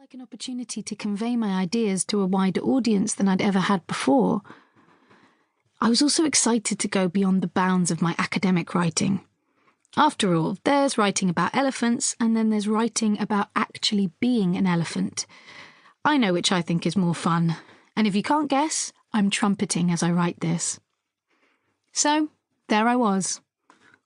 like an opportunity to convey my ideas to a wider audience than I'd ever had before. I was also excited to go beyond the bounds of my academic writing. After all, there's writing about elephants, and then there's writing about actually being an elephant. I know which I think is more fun, and if you can't guess, I'm trumpeting as I write this. So, there I was.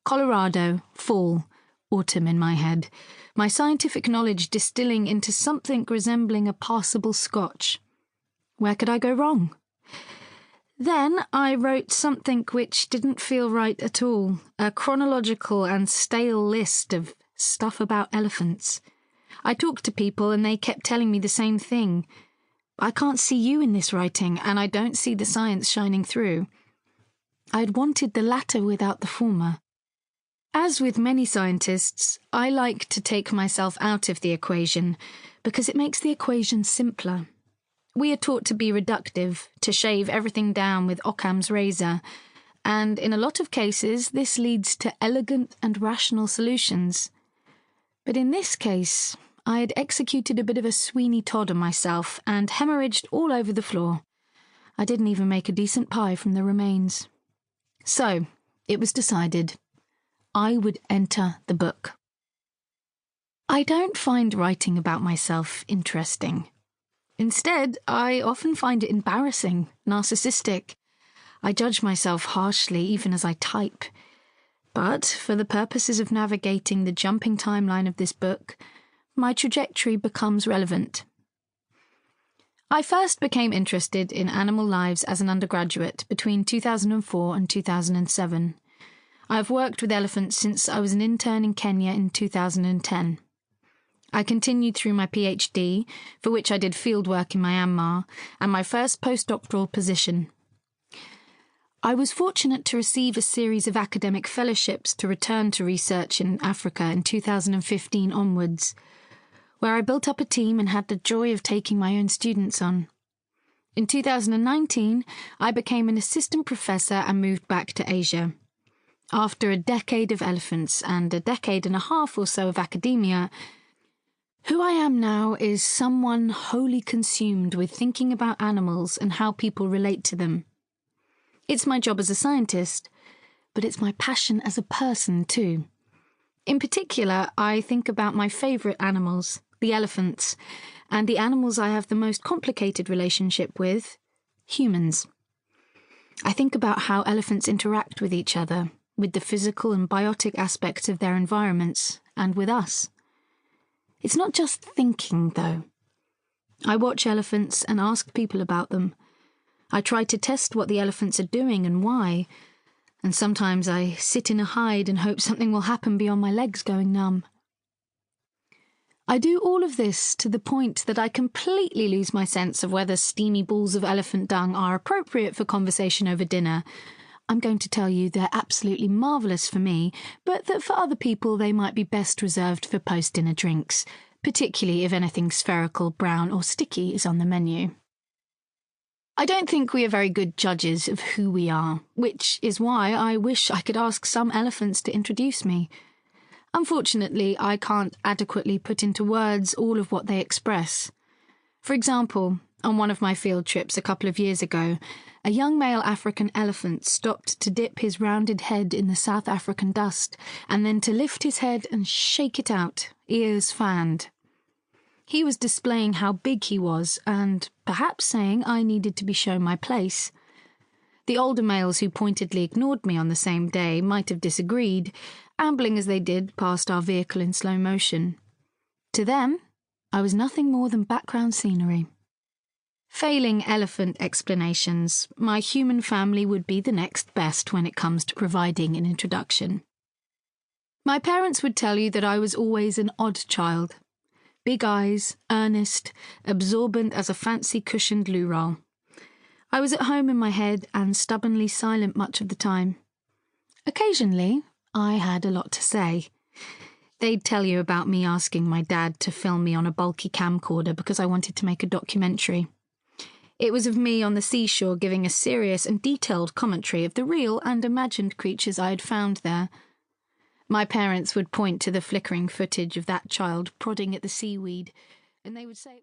Colorado, fall, autumn in my head, my scientific knowledge distilling into something resembling a passable Scotch. Where could I go wrong? Then I wrote something which didn't feel right at all, a chronological and stale list of stuff about elephants. I talked to people and they kept telling me the same thing. I can't see you in this writing, and I don't see the science shining through. I'd wanted the latter without the former. As with many scientists, I like to take myself out of the equation because it makes the equation simpler. We are taught to be reductive, to shave everything down with Occam's razor, and in a lot of cases this leads to elegant and rational solutions. But in this case, I had executed a bit of a Sweeney Todd on myself and hemorrhaged all over the floor. I didn't even make a decent pie from the remains. So, it was decided. I would enter the book. I don't find writing about myself interesting. Instead, I often find it embarrassing, narcissistic. I judge myself harshly even as I type. But for the purposes of navigating the jumping timeline of this book, my trajectory becomes relevant. I first became interested in animal lives as an undergraduate between 2004 and 2007. I've worked with elephants since I was an intern in Kenya in 2010. I continued through my PhD, for which I did fieldwork in Myanmar, and my first postdoctoral position. I was fortunate to receive a series of academic fellowships to return to research in Africa in 2015 onwards, where I built up a team and had the joy of taking my own students on. In 2019, I became an assistant professor and moved back to Asia. After a decade of elephants and a decade and a half or so of academia, who I am now is someone wholly consumed with thinking about animals and how people relate to them. It's my job as a scientist, but it's my passion as a person too. In particular, I think about my favourite animals, the elephants, and the animals I have the most complicated relationship with, humans. I think about how elephants interact with each other, with the physical and biotic aspects of their environments, and with us. It's not just thinking, though. I watch elephants and ask people about them. I try to test what the elephants are doing and why, and sometimes I sit in a hide and hope something will happen beyond my legs going numb. I do all of this to the point that I completely lose my sense of whether steamy balls of elephant dung are appropriate for conversation over dinner. I'm going to tell you they're absolutely marvellous for me, but that for other people they might be best reserved for post-dinner drinks, particularly if anything spherical, brown or sticky is on the menu. I don't think we are very good judges of who we are, which is why I wish I could ask some elephants to introduce me. Unfortunately, I can't adequately put into words all of what they express. For example, on one of my field trips a couple of years ago, a young male African elephant stopped to dip his rounded head in the South African dust and then to lift his head and shake it out, ears fanned. He was displaying how big he was and perhaps saying I needed to be shown my place. The older males who pointedly ignored me on the same day might have disagreed, ambling as they did past our vehicle in slow motion. To them, I was nothing more than background scenery. Failing elephant explanations, my human family would be the next best when it comes to providing an introduction. My parents would tell you that I was always an odd child. Big eyes, earnest, absorbent as a fancy cushioned loo roll. I was at home in my head and stubbornly silent much of the time. Occasionally, I had a lot to say. They'd tell you about me asking my dad to film me on a bulky camcorder because I wanted to make a documentary. It was of me on the seashore giving a serious and detailed commentary of the real and imagined creatures I had found there. My parents would point to the flickering footage of that child prodding at the seaweed, and they would say...